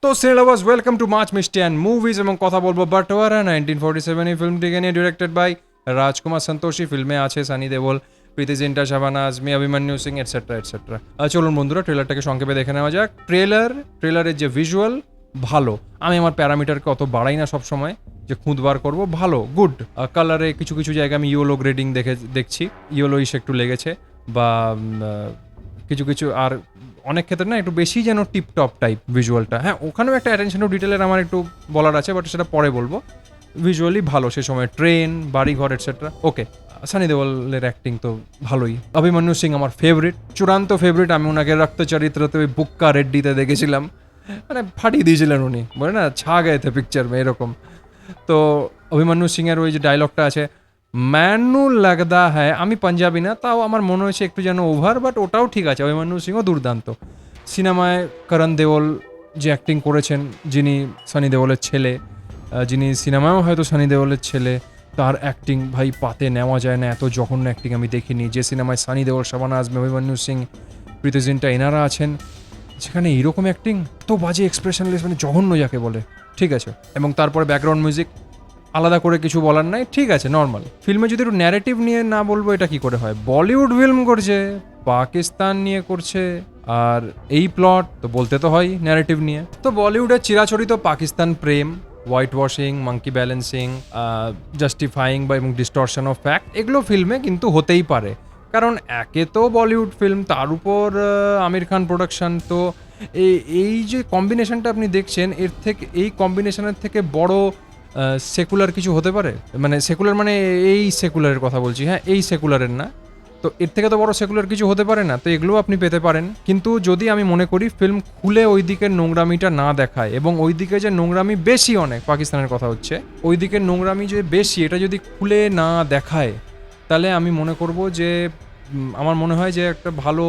তো সিনেলাভার্স welcome too much মিষ্টি and movies এবং কথা বলবো বাটোয়ারা 1947 এই ফিল্মটিকে নিয়ে ডিরেক্টেড বাই রাজকুমার সন্তোষী। ফিল্মে আছে সানি দেওল, প্রীতি জিন্টা, শাবানা আজমি, অভিমন্যু সিং এটসেট্রা এটসেট্রা। চলুন বন্ধুরা ট্রেলারটাকে সংক্ষেপে দেখে নেওয়া যাক। ট্রেলারের যে ভিজুয়াল ভালো, আমি আমার প্যারামিটারকে অত বাড়াই না সবসময় যে খুঁত বার করবো, ভালো গুড। কালারে কিছু কিছু জায়গায় আমি ইয়েলো গ্রেডিং দেখছি, ইয়েলোইশ একটু লেগেছে বা কিছু কিছু আর অনেক ক্ষেত্রে না একটু বেশি যেন টিপটপ টাইপ ভিজুয়ালটা। হ্যাঁ, ওখানেও একটা অ্যাটেনশন টু ডিটেলের আমার একটু বলার আছে, বাট সেটা পরে বলবো। ভিজুয়ালি ভালো সে সময়, ট্রেন, বাড়িঘর এটসেট্রা। ওকে, সানি দেওয়ালের অ্যাক্টিং তো ভালোই। অভিমন্যু সিং আমার ফেভারিট, চূড়ান্ত ফেভারিট। আমি ওনাকে রক্ত চরিত্রতে ওই বুক্কা রেড্ডিতে দেখেছিলাম, মানে ফাটিয়ে দিয়েছিলেন উনি, বলে না ছা গেছে পিকচার মে, এরকম। তো অভিমন্যু সিংয়ের ওই যে ডায়লগটা আছে, ম্যানু লাগদা হ্যায়, আমি পাঞ্জাবি না, তাও আমার মনে হয়েছে একটু যেন ওভার, বাট ওটাও ঠিক আছে। অভিমন্যু সিংও দুর্দান্ত। সিনেমায় করণ দেওল যে অ্যাক্টিং করেছেন, যিনি সানি দেওলের ছেলে, যিনি সিনেমায়ও হয়তো সানি দেওলের ছেলে, তার অ্যাক্টিং ভাই পাতে নেওয়া যায় না, এত জঘন্য অ্যাক্টিং আমি দেখিনি। যে সিনেমায় সানি দেওল, শাবানা আজমি, অভিমন্যু সিং, প্রীতি জিন্টা এনারা আছেন, সেখানে এইরকম অ্যাক্টিং, তো বাজে এক্সপ্রেশনলেস, মানে জঘন্য যাকে বলে, ঠিক আছে। এবং তারপরে ব্যাকগ্রাউন্ড মিউজিক, আলাদা করে কিছু বলার নাই, ঠিক আছে, নর্মাল। ফিল্মে যদি একটু ন্যারেটিভ নিয়ে না বলবো এটা কি করে হয়? বলিউড ফিল্ম করছে, পাকিস্তান নিয়ে করছে, আর এই প্লট তো বলতে তো হয় ন্যারেটিভ নিয়ে। তো বলিউডের চিরাচরিত পাকিস্তান প্রেম, হোয়াইট ওয়াশিং, মাঙ্কি ব্যালেন্সিং, জাস্টিফাইং বা এবং ডিস্টরশন অফ ফ্যাক্ট, এগুলো ফিল্মে কিন্তু হতেই পারে। কারণ একে তো বলিউড ফিল্ম, তার উপর আমির খান প্রোডাকশন, তো এই যে কম্বিনেশনটা আপনি দেখছেন, এর থেকে এই কম্বিনেশনের থেকে বড় সেকুলার কিছু হতে পারে? মানে সেকুলার মানে এই সেকুলারের কথা বলছি, হ্যাঁ, এই সেকুলারের না, তো এর থেকে তো বড় সেকুলার কিছু হতে পারে না। তো এগুলোও আপনি পেতে পারেন, কিন্তু যদি আমি মনে করি ফিল্ম খুলে ওই দিকের নোংরামিটা না দেখায়, এবং ওই দিকে যে নোংরামি বেশি, অনেক পাকিস্তানের কথা হচ্ছে, ওই দিকের নোংরামি যে বেশি, এটা যদি খুলে না দেখায়, তাহলে আমি মনে করব যে আমার মনে হয় যে একটা ভালো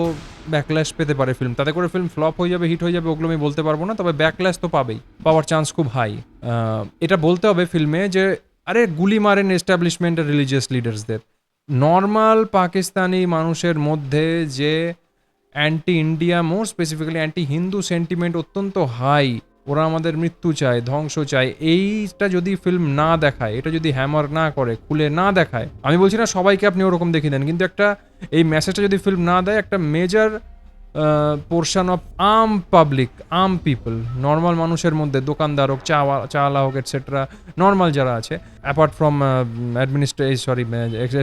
ব্যাকল্যাশ পেতে পারে ফিল্ম। তাতে করে ফিল্ম ফ্লপ হয়ে যাবে, হিট হয়ে যাবে, ওগুলো আমি বলতে পারবো না, তবে ব্যাকল্যাশ তো পাবেই, পাওয়ার চান্স খুব হাই। এটা বলতে হবে ফিল্মে যে আরে গুলি মারেন এস্টাবলিশমেন্ট আর রিলিজিয়াস লিডার্সদের। নর্মাল পাকিস্তানি মানুষের মধ্যে যে অ্যান্টি ইন্ডিয়া, মোর স্পেসিফিক্যালি অ্যান্টি হিন্দু সেন্টিমেন্ট অত্যন্ত হাই, ওরা আমাদের মৃত্যু চায়, ধ্বংস চায়, এইটা যদি ফিল্ম না দেখায়, এটা যদি হ্যামার না করে, খুলে না দেখায়, আমি বলছি না সবাইকে আপনি ওরকম দেখিয়ে দেন, কিন্তু একটা এই মেসেজটা যদি ফিল্ম না দেয়, একটা major portion of public, people, normal মানুষের মধ্যে, দোকানদার হোক, চাওয়ালা হোক এটসেট্রা, নর্মাল যারা আছে, অ্যাপার্ট ফ্রম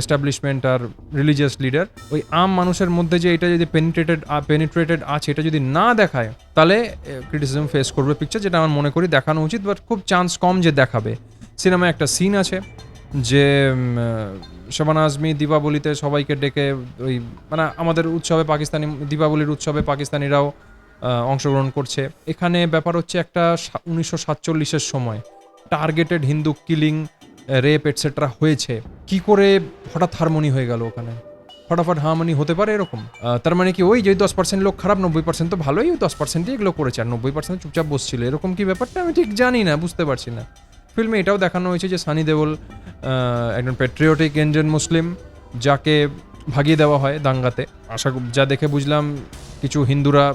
এস্টাবলিশমেন্ট আর রিলিজিয়াস লিডার, ওই মানুষের মধ্যে যে এটা যদি পেনিট্রেটেড আছে, এটা যদি না দেখায়, তাহলে ক্রিটিসিজম ফেস করবে পিকচার, যেটা আমার মনে করি দেখানো উচিত, বাট খুব চান্স কম যে দেখাবে। সিনেমায় একটা সিন আছে যে শাবানা আজমি দীপাবলিতে সবাইকে ডেকে, ওই মানে আমাদের উৎসবে, পাকিস্তানি দীপাবলির উৎসবে পাকিস্তানিরাও অংশগ্রহণ করছে। এখানে ব্যাপার হচ্ছে একটা 1947-এর সময় targeted Hindu killing, rape etcetera হয়েছে। কি করে হঠাৎ হারমোনি হয়ে গেল ওখানে? ফটাফট হারমোনি হতে পারে এরকম? তার মানে কি ওই যে 10% লোক খারাপ, 90% তো ভালোই, ওই 10%ই এগুলো করেছে, আর 90% চুপচাপ বসছিল, এরকম কি ব্যাপারটা? আমি ঠিক জানি না, বুঝতে পারছি না। ফিল্মে এটাও দেখানো হয়েছে যে সানি দেওল একজন প্যাট্রিয়টিক ইন্ডিয়ান মুসলিম, যাকে ভাগিয়ে দেওয়া হয় দাঙ্গাতে। যা দেখে বুঝলাম কিছু হিন্দুরা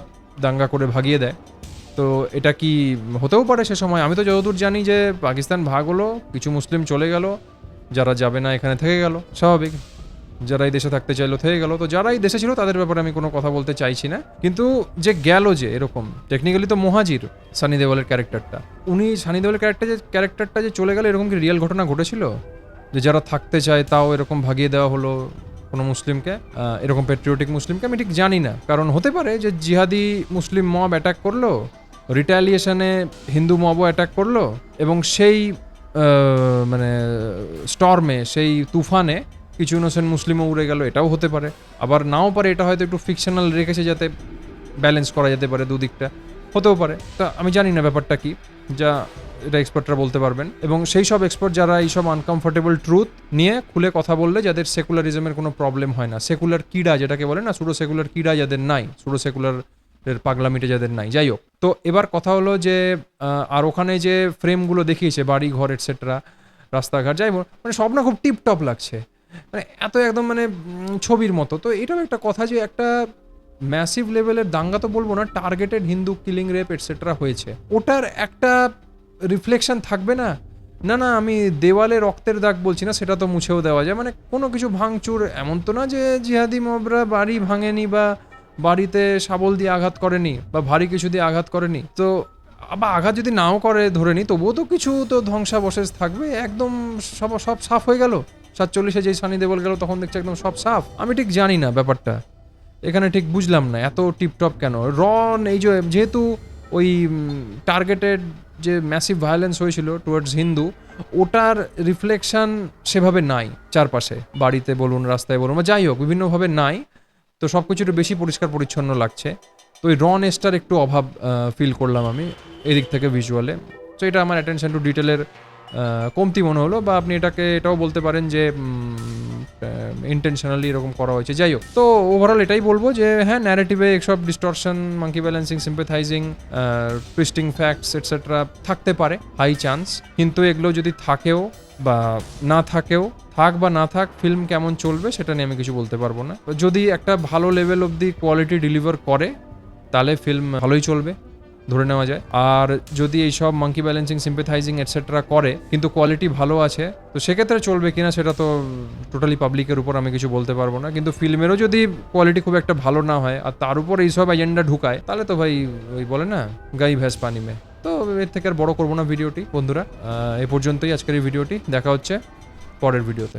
দাঙ্গা করে ভাগিয়ে দেয়। তো এটা কি হতেও পারে সে সময়? আমি তো যতদূর জানি যে পাকিস্তান ভাগ হলো, কিছু মুসলিম চলে গেল, যারা যাবে না এখানে থেকে গেল, স্বাভাবিক। যারা এই দেশে থাকতে চাইলো থেকে গেল। তো যারা এই দেশে ছিল তাদের ব্যাপারে আমি কোনো কথা বলতে চাইছি না, কিন্তু যে গেল, যে এরকম টেকনিক্যালি তো মুহাজির সানি দেওলের ক্যারেক্টারটা, উনি সানি দেওলের ক্যারেক্টারটা যে চলে গেল, এরকম কি রিয়েল ঘটনা ঘটেছিল যে যারা থাকতে চায় তাও এরকম ভাগিয়ে দেওয়া হলো কোনো মুসলিমকে, এরকম প্যাট্রিয়টিক মুসলিমকে? আমি ঠিক জানি না, কারণ হতে পারে যে জিহাদি মুসলিম মব অ্যাটাক করলো, রিটালিয়েশনে হিন্দু মবও অ্যাটাক করলো, এবং সেই মানে স্টর্মে, সেই তুফানে কিছু ইনোসেন্ট মুসলিমও উড়ে গেল, এটাও হতে পারে। আবার নাও পারে, এটা হয়তো একটু ফিকশনাল রেখেছে যাতে ব্যালেন্স করা যেতে পারে, দুদিকটা হতেও পারে। তা আমি জানি না ব্যাপারটা কি, যা এটা এক্সপার্টরা বলতে পারবেন। এবং সেই সব এক্সপার্ট যারা এইসব আনকমফোর্টেবল ট্রুথ নিয়ে খুলে কথা বললে, যাদের সেকুলারিজমের কোনো প্রবলেম হয় না, সেকুলার কিডা যেটাকে বলে না, সুডো সেকুলার কিডা যাদের নাই, সুডো সেকুলার পাগলামিটে যাদের নাই, যাই হোক। তো এবার কথা হলো যে আর ওখানে যে ফ্রেমগুলো দেখিয়েছে, বাড়ি ঘর এটসেট্রা, রাস্তাঘাট, যাই হোক, মানে সব না খুব টিপটপ লাগছে, মানে এত একদম মানে ছবির মতো। তো এটাও একটা কথা যে একটা ম্যাসিভ লেভেলের দাঙ্গা তো বলবো না, targeted Hindu killing rape etcetera হয়েছে, ওটার একটা রিফ্লেকশন থাকবে না? না না, আমি দেওয়ালে রক্তের দাগ বলছি না, সেটা তো মুছেও দেওয়া যায়, মানে কোনো কিছু ভাঙচুর, এমন তো না যে জিহাদি মবরা বাড়ি ভাঙেনি বা বাড়িতে শাবল দিয়ে আঘাত করেনি বা ভারী কিছু দিয়ে আঘাত করেনি, তো আবার আঘাত যদি নাও করে ধরে নি, তবুও তো কিছু তো ধ্বংসাবশেষ থাকবে। একদম সব সব সাফ হয়ে গেল 47-এ যেই সানি দেওয়াল গেল তখন দেখছি একদম সব সাফ। আমি ঠিক জানি না ব্যাপারটা, এখানে ঠিক বুঝলাম না এত টিপটপ কেন। রন এই যে যেহেতু ওই টার্গেটেড যে ম্যাসিভ ভায়োলেন্স হয়েছিল টুয়ার্ডস হিন্দু, ওটার রিফ্লেকশন সেভাবে নাই চারপাশে, বাড়িতে বলুন রাস্তায় বলুন বা যাই হোক বিভিন্নভাবে নাই, তো সব কিছু একটু বেশি পরিষ্কার পরিচ্ছন্ন লাগছে। তো ওই রনেসটার একটু অভাব ফিল করলাম আমি এদিক থেকে ভিজুয়ালে। তো এটা আমার অ্যাটেনশন টু ডিটেলের কমতি মনে হলো, বা আপনি এটাও বলতে পারেন যে ইন্টেনশনালি এরকম করা হয়েছে। যাই হোক, তো ওভারঅল এটাই বলবো যে হ্যাঁ, ন্যারেটিভে এইসব distortion, monkey balancing, sympathizing, twisting facts etcetera থাকতে পারে, হাই চান্স। কিন্তু এগুলো যদি থাকেও বা না থাকেও, থাক বা না থাক, ফিল্ম কেমন চলবে সেটা নিয়ে আমি কিছু বলতে পারবো না। যদি একটা ভালো লেভেল অবধি কোয়ালিটি ডেলিভার করে তাহলে ফিল্ম ভালোই চলবে ধরে নেওয়া যায়। আর যদি এইসব মাঙ্কি ব্যালেন্সিং, সিম্পাথাইজিং এটসেট্রা করে কিন্তু কোয়ালিটি ভালো আছে, তো সেক্ষেত্রে চলবে কিনা সেটা তো টোটালি পাবলিকের উপর আমি কিছু বলতে পারবো না। কিন্তু ফিল্মেরও যদি কোয়ালিটি খুব একটা ভালো না হয় আর তার উপর এইসব এজেন্ডা ঢুকায়, তাহলে তো ভাই ওই বলে না, গাই ভ্যাস পানি মে। তো এর থেকে আর বড় করবো না ভিডিওটি বন্ধুরা, এ পর্যন্তই আজকের এই ভিডিওটি। দেখা হচ্ছে পরের ভিডিওতে।